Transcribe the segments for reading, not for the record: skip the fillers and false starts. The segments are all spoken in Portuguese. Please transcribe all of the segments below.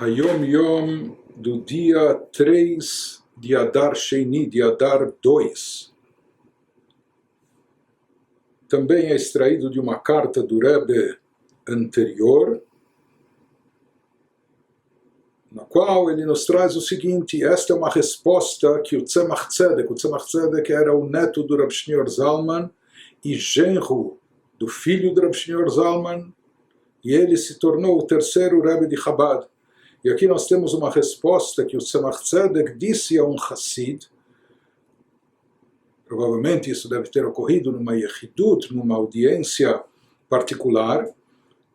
Hayom Yom do dia 3 de Adar Sheini, de Adar 2. Também é extraído de uma carta do Rebbe anterior, na qual ele nos traz o seguinte: esta é uma resposta que o Tzemach Tzedek era o neto do Rav Shneur Zalman e genro do filho do Rav Shneur Zalman, e ele se tornou o terceiro Rebbe de Chabad. E aqui nós temos uma resposta que o Tzemach Tzedek disse a um Hassid. Provavelmente isso deve ter ocorrido numa Yechidut, numa audiência particular.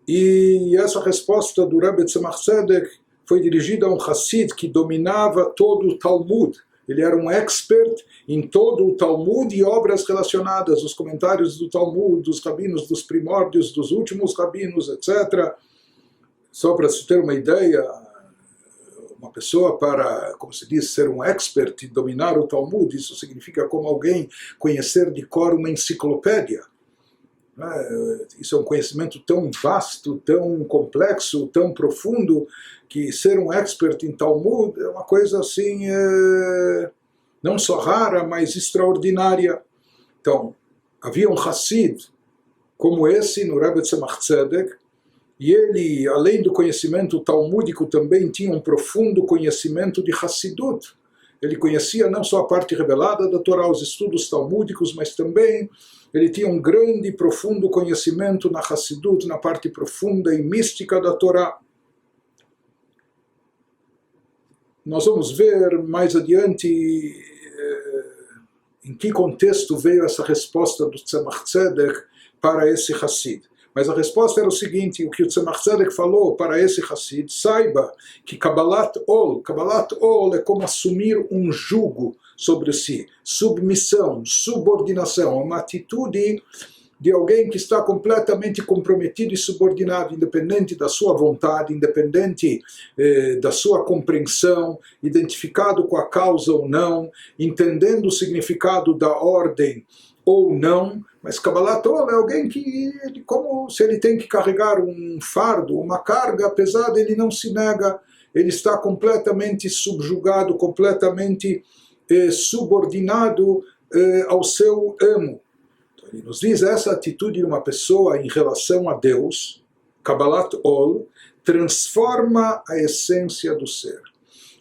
E essa resposta do Rebbe Tzemach Tzedek foi dirigida a um Hassid que dominava todo o Talmud. Ele era um expert em todo o Talmud e obras relacionadas, os comentários do Talmud, dos rabinos dos primórdios, dos últimos rabinos, etc. Só para se ter uma ideia, uma pessoa para, como se diz, ser um expert e dominar o Talmud, isso significa como alguém conhecer de cor uma enciclopédia. Isso é um conhecimento tão vasto, tão complexo, tão profundo, que ser um expert em Talmud é uma coisa assim, não só rara, mas extraordinária. Então, havia um Hassid como esse no Rebbe Tzemach Tzedek, e ele, além do conhecimento talmúdico, também tinha um profundo conhecimento de Hassidut. Ele conhecia não só a parte revelada da Torá, os estudos talmúdicos, mas também ele tinha um grande e profundo conhecimento na Hassidut, na parte profunda e mística da Torá. Nós vamos ver mais adiante em que contexto veio essa resposta do Tzemach Tzedek para esse Hassid. Mas a resposta era o seguinte: o que o Tzemach Tzedek falou para esse Hassid: saiba que Kabbalat Ol é como assumir um jugo sobre si, submissão, subordinação, uma atitude de alguém que está completamente comprometido e subordinado, independente da sua vontade, independente da sua compreensão, identificado com a causa ou não, entendendo o significado da ordem ou não. Mas Kabbalat Ol é alguém que, como se ele tem que carregar um fardo, uma carga pesada, ele não se nega, ele está completamente subjugado, completamente subordinado ao seu amo. Então, ele nos diz essa atitude de uma pessoa em relação a Deus, Kabbalat Ol, transforma a essência do ser.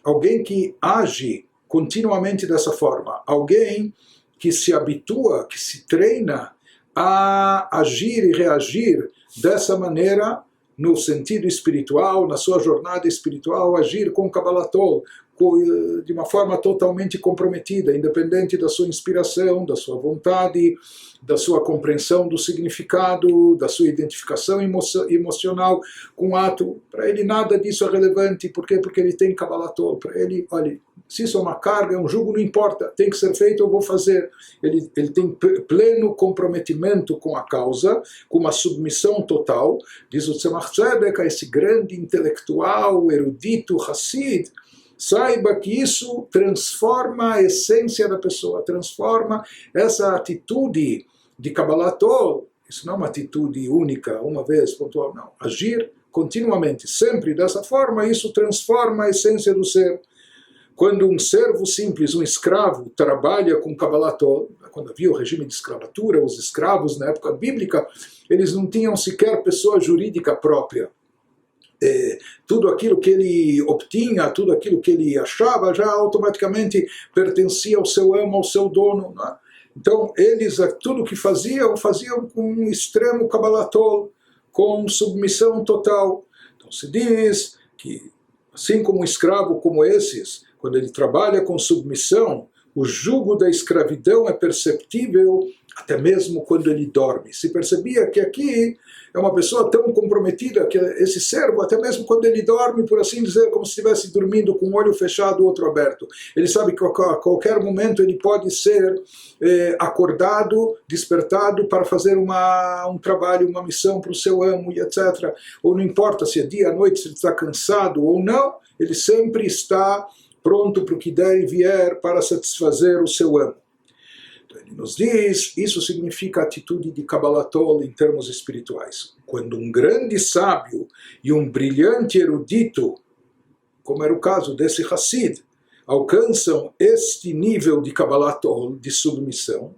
Alguém que age continuamente dessa forma, alguém que se habitua, que se treina a agir e reagir dessa maneira no sentido espiritual, na sua jornada espiritual, agir com Kabbalat Ol, de uma forma totalmente comprometida, independente da sua inspiração, da sua vontade, da sua compreensão do significado, da sua identificação emocional com o ato. Para ele nada disso é relevante. Por quê? Porque ele tem Kabbalat Ol. Para ele, olha, se isso é uma carga, é um jugo, não importa, tem que ser feito, eu vou fazer. Ele tem pleno comprometimento com a causa, com uma submissão total. Diz o Tzemach Tzedek, esse grande intelectual, erudito, Hassid, saiba que isso transforma a essência da pessoa, transforma essa atitude de Kabbalat Ol. Isso não é uma atitude única, uma vez, pontual, não. Agir continuamente, sempre dessa forma, isso transforma a essência do ser. Quando um servo simples, um escravo, trabalha com Kabbalat Ol, quando havia o regime de escravatura, os escravos na época bíblica, eles não tinham sequer pessoa jurídica própria. Tudo aquilo que ele obtinha, tudo aquilo que ele achava, já automaticamente pertencia ao seu amo, ao seu dono. Não é? Então, eles, tudo que faziam com um extremo Kabbalat Ol, com submissão total. Então, se diz que, assim como um escravo como esses, quando ele trabalha com submissão, o jugo da escravidão é perceptível até mesmo quando ele dorme. Se percebia que aqui é uma pessoa tão comprometida, que esse servo, até mesmo quando ele dorme, por assim dizer, como se estivesse dormindo com um olho fechado, outro aberto. Ele sabe que a qualquer momento ele pode ser acordado, despertado para fazer um trabalho, uma missão para o seu amo, e etc. Ou não importa se é dia, à noite, se ele está cansado ou não, ele sempre está pronto para o que der e vier para satisfazer o seu amo. Então ele nos diz, isso significa atitude de Kabbalat Ol em termos espirituais. Quando um grande sábio e um brilhante erudito como era o caso desse Hassid, alcançam este nível de Kabbalat Ol, de submissão,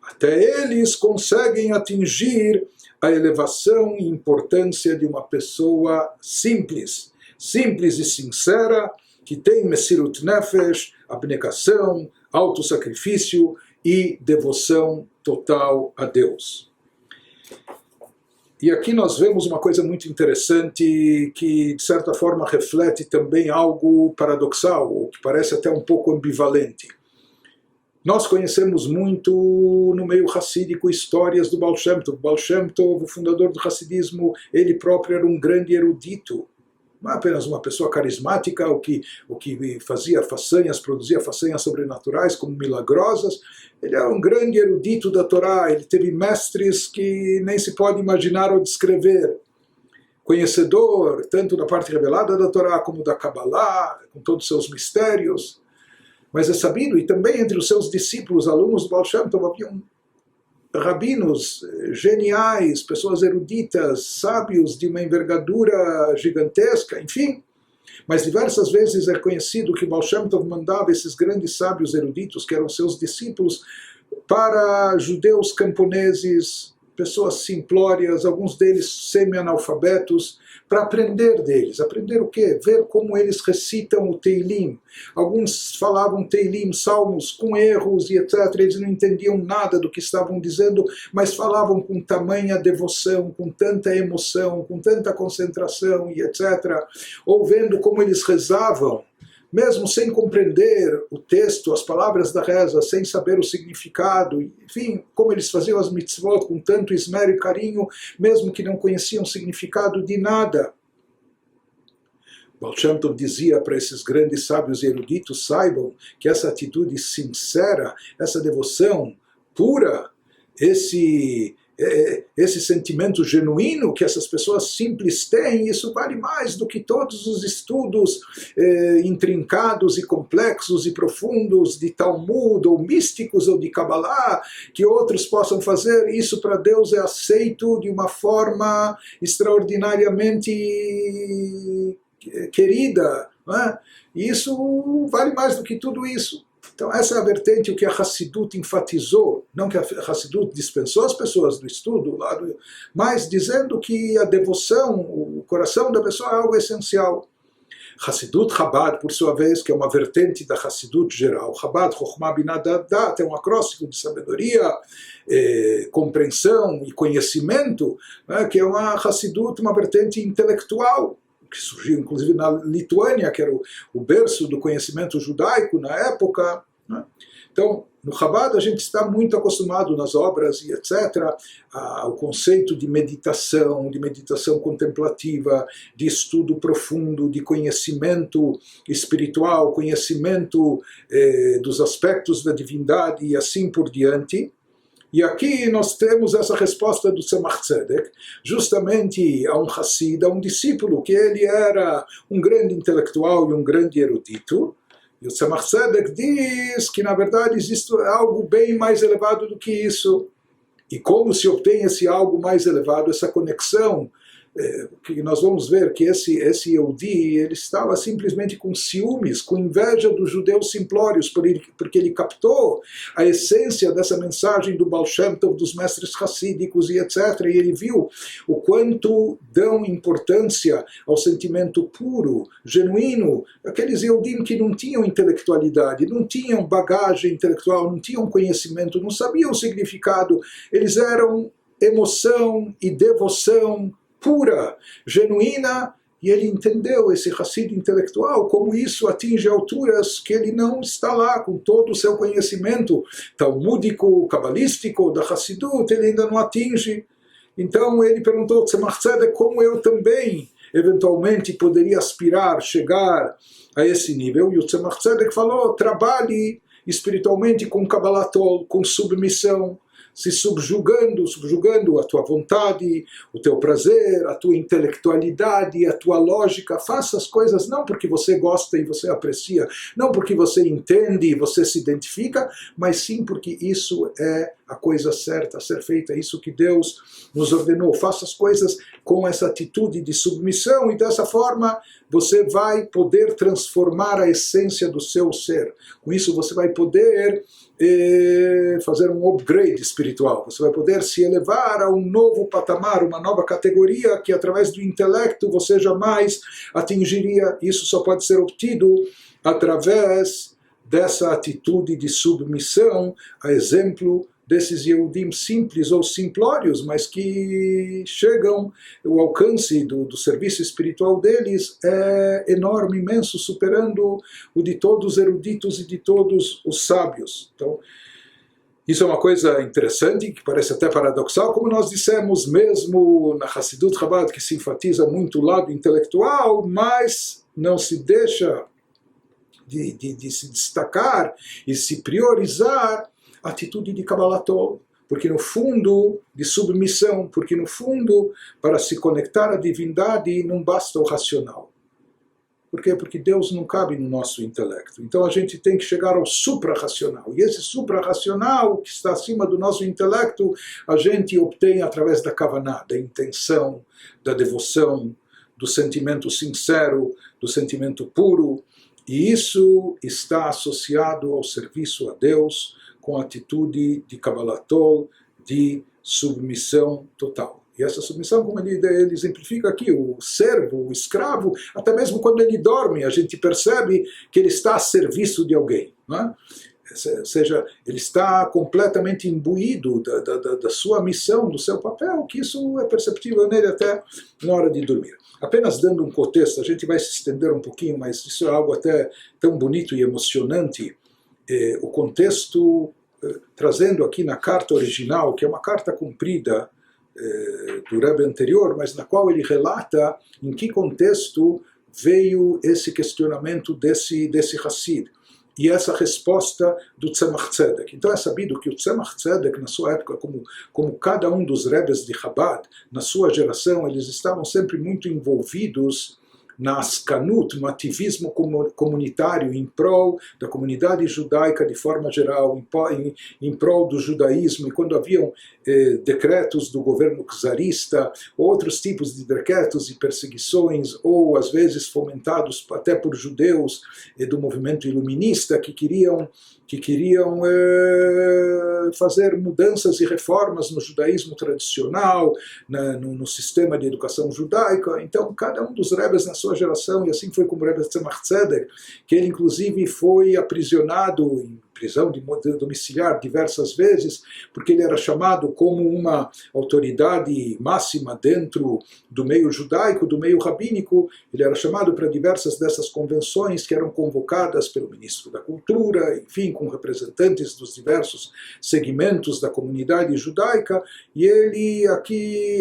até eles conseguem atingir a elevação e importância de uma pessoa simples e sincera, que tem Mesirut Nefesh, abnegação, autossacrifício e devoção total a Deus. E aqui nós vemos uma coisa muito interessante que, de certa forma, reflete também algo paradoxal, ou que parece até um pouco ambivalente. Nós conhecemos muito no meio hassídico histórias do Baal Shem Tov. Baal Shem Tov, o fundador do hassidismo, ele próprio era um grande erudito. Não é apenas uma pessoa carismática, o que fazia façanhas, produzia façanhas sobrenaturais como milagrosas. Ele era um grande erudito da Torá, ele teve mestres que nem se pode imaginar ou descrever. Conhecedor tanto da parte revelada da Torá como da Kabbalah, com todos os seus mistérios. Mas é sabido, e também entre os seus discípulos, alunos do Baal Shem Tov, haviam rabinos geniais, pessoas eruditas, sábios de uma envergadura gigantesca, enfim. Mas diversas vezes é conhecido que Baal Shem Tov mandava esses grandes sábios eruditos, que eram seus discípulos, para judeus camponeses, pessoas simplórias, alguns deles semi-analfabetos, para aprender deles. Aprender o quê? Ver como eles recitam o Teilim. Alguns falavam Teilim, salmos, com erros e etc. Eles não entendiam nada do que estavam dizendo, mas falavam com tamanha devoção, com tanta emoção, com tanta concentração e etc. Ou vendo como eles rezavam, mesmo sem compreender o texto, as palavras da reza, sem saber o significado, enfim, como eles faziam as mitzvot com tanto esmero e carinho, mesmo que não conheciam o significado de nada. Baal Shem Tov dizia para esses grandes sábios e eruditos: saibam que essa atitude sincera, essa devoção pura, esse sentimento genuíno que essas pessoas simples têm, isso vale mais do que todos os estudos intrincados e complexos e profundos de Talmud, ou místicos, ou de Kabbalah, que outros possam fazer. Isso para Deus é aceito de uma forma extraordinariamente querida, não é? E isso vale mais do que tudo isso. Então essa é a vertente, o que a Hassidut enfatizou, não que a Hassidut dispensou as pessoas do estudo, mas dizendo que a devoção, o coração da pessoa é algo essencial. Hassidut Chabad, por sua vez, que é uma vertente da Hassidut geral. Chabad, Chokhmah Binah Daat, é um acróstico de sabedoria, compreensão e conhecimento, né, que é uma Hassidut, uma vertente intelectual, que surgiu inclusive na Lituânia, que era o berço do conhecimento judaico na época, né? Então, no Chabad a gente está muito acostumado nas obras e etc. Ao conceito de meditação contemplativa, de estudo profundo, de conhecimento espiritual, conhecimento dos aspectos da divindade e assim por diante. E aqui nós temos essa resposta do Tzemach Tzedek, justamente a um Hassid, a um discípulo, que ele era um grande intelectual e um grande erudito. E o Tzemach Tzedek diz que, na verdade, existe algo bem mais elevado do que isso. E como se obtém esse algo mais elevado, essa conexão, que nós vamos ver que esse Yehudi, ele estava simplesmente com ciúmes, com inveja dos judeus simplórios, porque ele captou a essência dessa mensagem do Baal Shem Tov, dos mestres hassídicos e etc. E ele viu o quanto dão importância ao sentimento puro, genuíno, aqueles Yehudim que não tinham intelectualidade, não tinham bagagem intelectual, não tinham conhecimento, não sabiam o significado, eles eram emoção e devoção pura, genuína, e ele entendeu, esse Hassid intelectual, como isso atinge alturas que ele não está lá com todo o seu conhecimento talmúdico, cabalístico, da Hassidut, ele ainda não atinge. Então ele perguntou, Tzemach Tzedek, como eu também eventualmente poderia aspirar, chegar a esse nível? E o Tzemach Tzedek falou, trabalhe espiritualmente com Kabbalah Tol, com submissão, se subjugando a tua vontade, o teu prazer, a tua intelectualidade, a tua lógica. Faça as coisas não porque você gosta e você aprecia, não porque você entende e você se identifica, mas sim porque isso é a coisa certa a ser feita, isso que Deus nos ordenou. Faça as coisas com essa atitude de submissão e dessa forma você vai poder transformar a essência do seu ser. Com isso você vai poder fazer um upgrade espiritual, você vai poder se elevar a um novo patamar, uma nova categoria que através do intelecto você jamais atingiria. Isso só pode ser obtido através dessa atitude de submissão, a exemplo desses Yehudim simples ou simplórios, mas que chegam, o alcance do serviço espiritual deles é enorme, imenso, superando o de todos os eruditos e de todos os sábios. Então, isso é uma coisa interessante, que parece até paradoxal, como nós dissemos, mesmo na Hassidut Chabad, que se enfatiza muito o lado intelectual, mas não se deixa de se destacar e se priorizar a atitude de Kabbalatol, porque no fundo, de submissão, porque no fundo, para se conectar à divindade não basta o racional. Por quê? Porque Deus não cabe no nosso intelecto. Então a gente tem que chegar ao supra-racional. E esse supra-racional, que está acima do nosso intelecto, a gente obtém através da kavaná, da intenção, da devoção, do sentimento sincero, do sentimento puro. E isso está associado ao serviço a Deus, com a atitude de Kabbalatol, de submissão total. E essa submissão, como ele exemplifica aqui, o servo, o escravo, até mesmo quando ele dorme, a gente percebe que ele está a serviço de alguém. Né? Ou seja, ele está completamente imbuído da sua missão, do seu papel, que isso é perceptível nele até na hora de dormir. Apenas dando um contexto, a gente vai se estender um pouquinho, mas isso é algo até tão bonito e emocionante. O contexto, trazendo aqui na carta original, que é uma carta comprida do Rebbe anterior, mas na qual ele relata em que contexto veio esse questionamento desse Hassid e essa resposta do Tzemach Tzedek. Então é sabido que o Tzemach Tzedek, na sua época, como cada um dos Rebbes de Chabad, na sua geração, eles estavam sempre muito envolvidos na askanut, no ativismo comunitário em prol da comunidade judaica de forma geral, em prol do judaísmo, e quando haviam decretos do governo czarista, outros tipos de decretos e perseguições, ou às vezes fomentados até por judeus do movimento iluminista que queriam fazer mudanças e reformas no judaísmo tradicional, no sistema de educação judaica. Então, cada um dos rebes na sua geração, e assim foi com o Rebbe Tzemach Tzedek, que ele inclusive foi aprisionado em prisão domiciliar diversas vezes, porque ele era chamado como uma autoridade máxima dentro do meio judaico, do meio rabínico. Ele era chamado para diversas dessas convenções que eram convocadas pelo ministro da Cultura, enfim, com representantes dos diversos segmentos da comunidade judaica, e ele aqui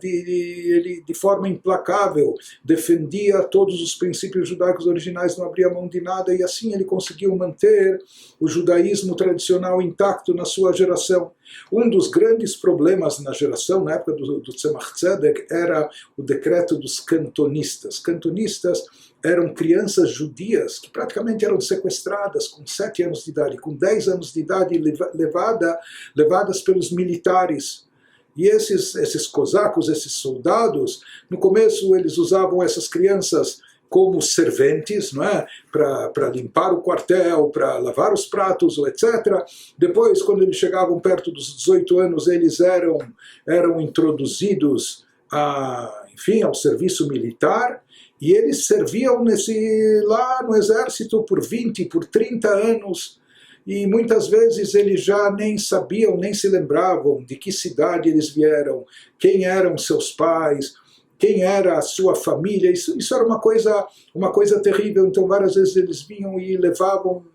ele de forma implacável defendia todos os princípios judaicos originais, não abria mão de nada, e assim ele conseguiu manter o judaísmo tradicional intacto na sua geração. Um dos grandes problemas na geração, na época do Tzemach Tzedek, era o decreto dos cantonistas. Cantonistas eram crianças judias que praticamente eram sequestradas com 7 anos de idade, com 10 anos de idade, levadas pelos militares. E esses cosacos, esses soldados, no começo eles usavam essas crianças como serventes, não é? Para limpar o quartel, para lavar os pratos, etc. Depois, quando eles chegavam perto dos 18 anos, eles eram introduzidos ao serviço militar, e eles serviam lá no exército por 20, por 30 anos, e muitas vezes eles já nem sabiam, nem se lembravam de que cidade eles vieram, quem eram seus pais, quem era a sua família. Isso era uma coisa terrível. Então várias vezes eles vinham e levavam,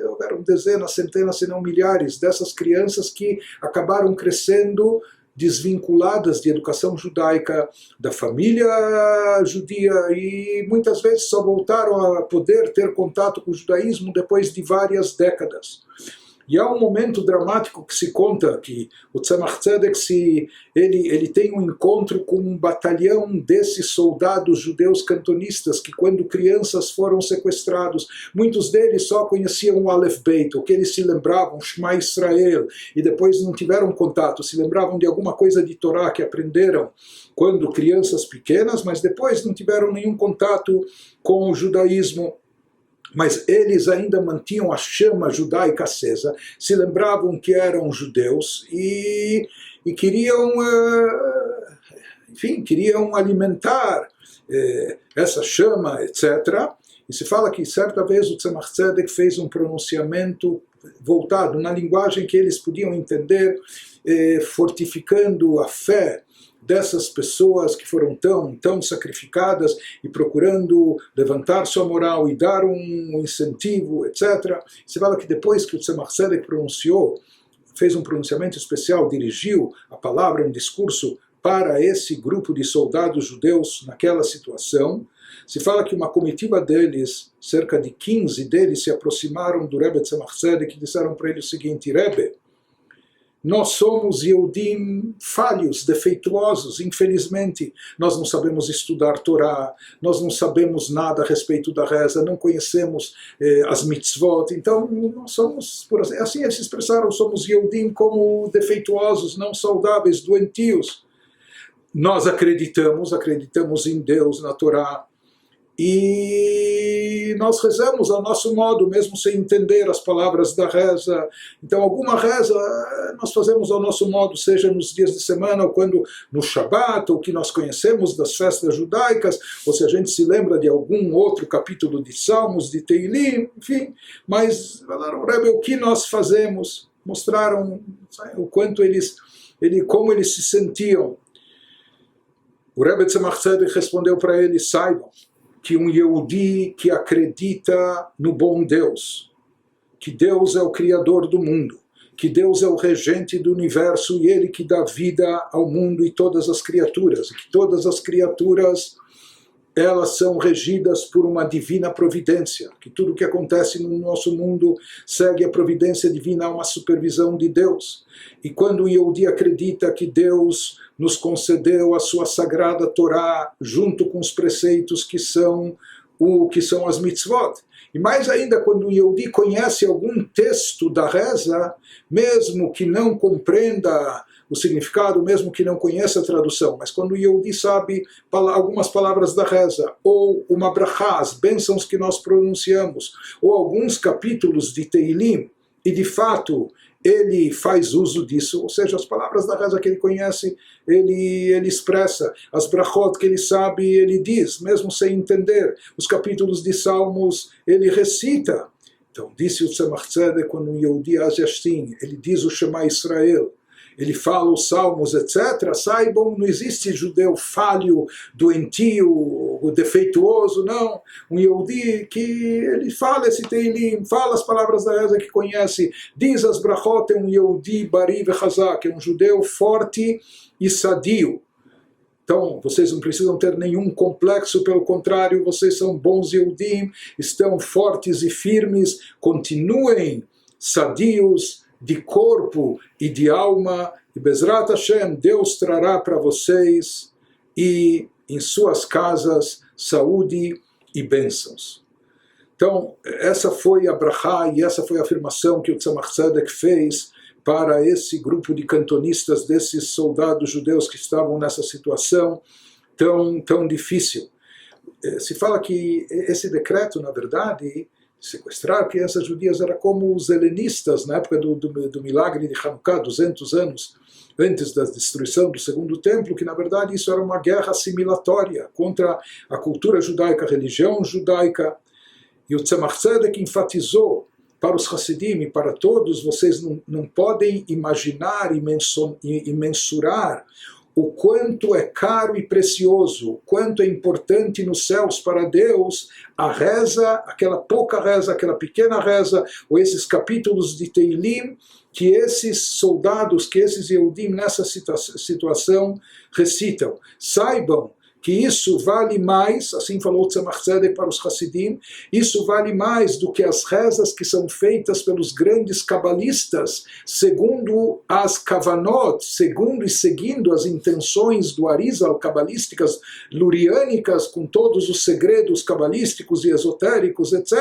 houveram dezenas, centenas, se não milhares dessas crianças que acabaram crescendo desvinculadas de educação judaica, da família judia, e muitas vezes só voltaram a poder ter contato com o judaísmo depois de várias décadas. E há um momento dramático que se conta que o Tzemach Tzedek ele tem um encontro com um batalhão desses soldados judeus cantonistas que, quando crianças, foram sequestrados. Muitos deles só conheciam o Aleph Beit, o que eles se lembravam, Shema Israel, e depois não tiveram contato, se lembravam de alguma coisa de Torá que aprenderam quando crianças pequenas, mas depois não tiveram nenhum contato com o judaísmo. Mas eles ainda mantinham a chama judaica acesa, se lembravam que eram judeus e queriam, enfim, queriam alimentar essa chama, etc. E se fala que certa vez o Tzemach Tzedek fez um pronunciamento voltado na linguagem que eles podiam entender, fortificando a fé dessas pessoas que foram tão sacrificadas e procurando levantar sua moral e dar um incentivo, etc. Se fala que depois que o Tzemach Tzedek fez um pronunciamento especial, dirigiu a palavra, um discurso para esse grupo de soldados judeus naquela situação, se fala que uma comitiva deles, cerca de 15 deles, se aproximaram do Rebbe Tzemach Tzedek e disseram para ele o seguinte: Rebbe, nós somos Yehudim falhos, defeituosos, infelizmente. Nós não sabemos estudar Torá, nós não sabemos nada a respeito da reza, não conhecemos as mitzvot. Então, nós somos, assim eles se expressaram, somos Yehudim como defeituosos, não saudáveis, doentios. Nós acreditamos em Deus, na Torá, e nós rezamos ao nosso modo, mesmo sem entender as palavras da reza. Então, alguma reza nós fazemos ao nosso modo, seja nos dias de semana, ou quando no Shabat, ou que nós conhecemos das festas judaicas, ou se a gente se lembra de algum outro capítulo de Salmos, de Teilim, enfim. Mas falaram, Rebbe, o que nós fazemos? Mostraram o quanto como eles se sentiam. O Rebbe Tzemach Tzedek respondeu para eles: saibam que um Yehudi que acredita no bom Deus, que Deus é o Criador do mundo, que Deus é o regente do universo e Ele que dá vida ao mundo e todas as criaturas, e que todas as criaturas elas são regidas por uma divina providência, que tudo o que acontece no nosso mundo segue a providência divina, uma supervisão de Deus. E quando o Yehudi acredita que Deus nos concedeu a sua sagrada Torá, junto com os preceitos que são as mitzvot, e mais ainda quando o Yehudi conhece algum texto da reza, mesmo que não compreenda o significado, mesmo que não conheça a tradução, mas quando o Yehudi sabe algumas palavras da reza, ou uma brachá, as bênçãos que nós pronunciamos, ou alguns capítulos de Teilim, e de fato ele faz uso disso, ou seja, as palavras da reza que ele conhece, ele expressa, as brachot que ele sabe, ele diz, mesmo sem entender, os capítulos de Salmos, ele recita. Então, disse o Tzemach Tzedek, quando o Yehudi age assim, ele diz o Shema Israel, ele fala os salmos, etc. Saibam, não existe judeu falho, doentio, defeituoso, não. Um Yehudi que ele fala esse Teilim, fala as palavras da reza que conhece, diz as brachot, é um Yehudi bari vechazak, é um judeu forte e sadio. Então, vocês não precisam ter nenhum complexo, pelo contrário, vocês são bons Yehudim, estão fortes e firmes, continuem sadios, de corpo e de alma, e Bezrat Hashem, Deus trará para vocês e em suas casas saúde e bênçãos. Então, essa foi a brachá e essa foi a afirmação que o Tzemach Tzedek fez para esse grupo de cantonistas, desses soldados judeus que estavam nessa situação tão difícil. Se fala que esse decreto, na verdade, sequestrar crianças judias era como os helenistas na época do milagre de Hanukkah, 200 anos antes da destruição do segundo templo, que na verdade isso era uma guerra assimilatória contra a cultura judaica, a religião judaica. E o Tzemach Tzedek enfatizou para os Hasidim e para todos: vocês não podem imaginar e mensurar o quanto é caro e precioso, o quanto é importante nos céus para Deus a reza, aquela pouca reza, aquela pequena reza, ou esses capítulos de Teilim, que esses soldados, que esses Yehudim nessa situação recitam. Saibam que isso vale mais, assim falou Tzemach Tzedek para os Hassidim, isso vale mais do que as rezas que são feitas pelos grandes cabalistas, segundo as kavanot, segundo e seguindo as intenções do Arizal, cabalísticas, luriânicas, com todos os segredos cabalísticos e esotéricos, etc.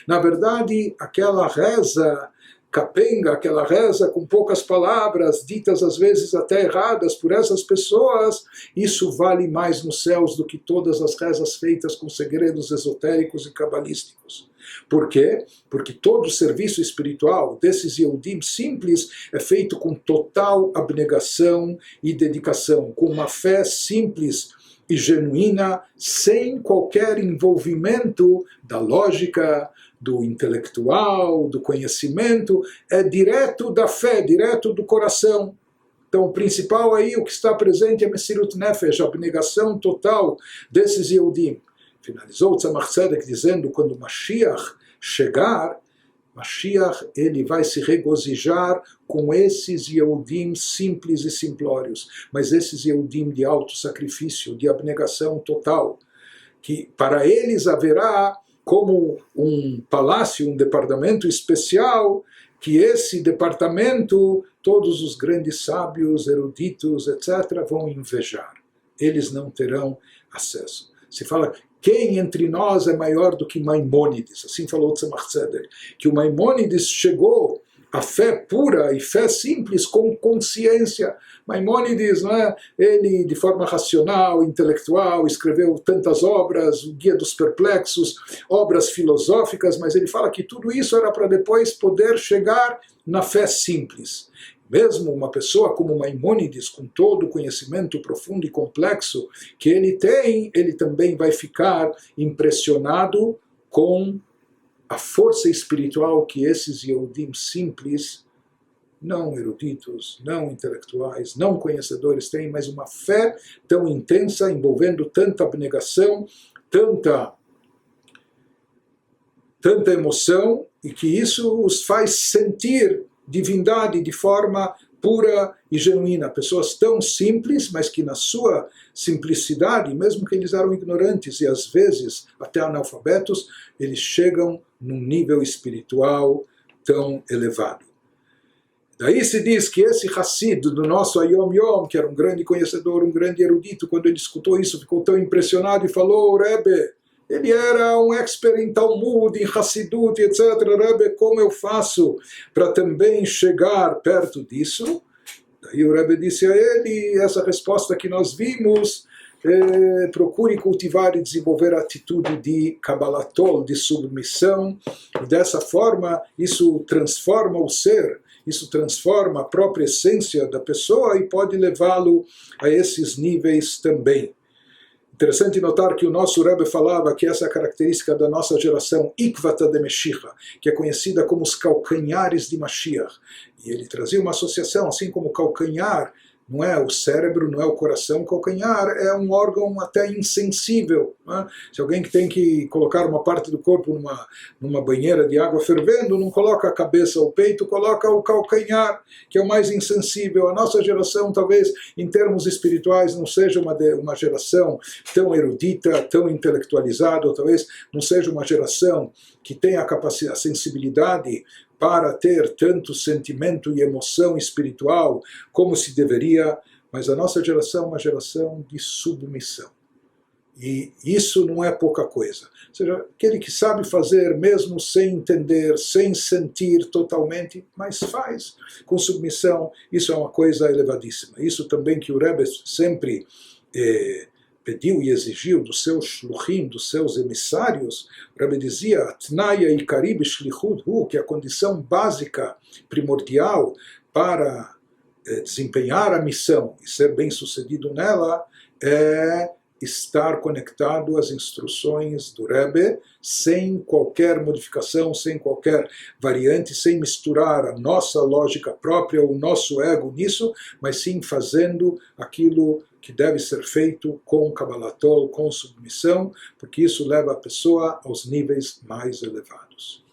Na verdade, aquela reza capenga, aquela reza com poucas palavras, ditas às vezes até erradas por essas pessoas, isso vale mais nos céus do que todas as rezas feitas com segredos esotéricos e cabalísticos. Por quê? Porque todo o serviço espiritual desses Yehudim simples é feito com total abnegação e dedicação, com uma fé simples e genuína, sem qualquer envolvimento da lógica, do intelectual, do conhecimento, é direto da fé, direto do coração. Então, o principal aí, o que está presente é Mesirut Nefesh, a abnegação total desses Yehudim. Finalizou o Tzemach Tzedek dizendo, quando Mashiach chegar, Mashiach, ele vai se regozijar com esses Yehudim simples e simplórios, mas esses Yehudim de alto sacrifício, de abnegação total, que para eles haverá como um palácio, um departamento especial, que esse departamento, todos os grandes sábios, eruditos, etc., vão invejar. Eles não terão acesso. Se fala, quem entre nós é maior do que Maimônides? Assim falou Tzemach Tzedek, que o Maimônides chegou a fé pura e fé simples com consciência. Maimônides, ele de forma racional, intelectual, escreveu tantas obras, o Guia dos Perplexos, obras filosóficas, mas ele fala que tudo isso era para depois poder chegar na fé simples. Mesmo uma pessoa como Maimônides, com todo o conhecimento profundo e complexo que ele tem, ele também vai ficar impressionado com a força espiritual que esses Yehudim simples, não eruditos, não intelectuais, não conhecedores têm, mas uma fé tão intensa, envolvendo tanta abnegação, tanta emoção, e que isso os faz sentir divindade de forma pura e genuína. Pessoas tão simples, mas que na sua simplicidade, mesmo que eles eram ignorantes e às vezes até analfabetos, eles chegam num nível espiritual tão elevado. Daí se diz que esse Hassid do nosso Ayom Yom, que era um grande conhecedor, um grande erudito, quando ele escutou isso, ficou tão impressionado e falou, Rebbe, ele era um expert em Talmud, em Hassidut, etc. Rebbe, como eu faço para também chegar perto disso? Daí o Rebbe disse a ele, essa resposta que nós vimos, procure cultivar e desenvolver a atitude de Kabbalatol, de submissão, e dessa forma isso transforma o ser, isso transforma a própria essência da pessoa e pode levá-lo a esses níveis também. Interessante notar que o nosso Rebbe falava que essa é a característica da nossa geração, Ikvata de Meshicha, que é conhecida como os calcanhares de Mashiach. E ele trazia uma associação, assim como o calcanhar não é o cérebro, não é o coração, o calcanhar é um órgão até insensível. Se alguém que tem que colocar uma parte do corpo numa banheira de água fervendo, não coloca a cabeça ou o peito, coloca o calcanhar, que é o mais insensível. A nossa geração, talvez, em termos espirituais, não seja uma geração tão erudita, tão intelectualizada, ou talvez não seja uma geração que tenha a capacidade, a sensibilidade para ter tanto sentimento e emoção espiritual como se deveria, mas a nossa geração é uma geração de submissão. E isso não é pouca coisa. Ou seja, aquele que sabe fazer mesmo sem entender, sem sentir totalmente, mas faz com submissão, isso é uma coisa elevadíssima. Isso também que o Rebbe sempre pediu e exigiu dos seus shluchim, dos seus emissários. O Rebbe dizia, Tnaya Ikari b'shlichut hu, que é a condição básica, primordial, para desempenhar a missão e ser bem-sucedido nela, é estar conectado às instruções do Rebbe, sem qualquer modificação, sem qualquer variante, sem misturar a nossa lógica própria, o nosso ego nisso, mas sim fazendo aquilo que deve ser feito com Kabbalatol, com submissão, porque isso leva a pessoa aos níveis mais elevados.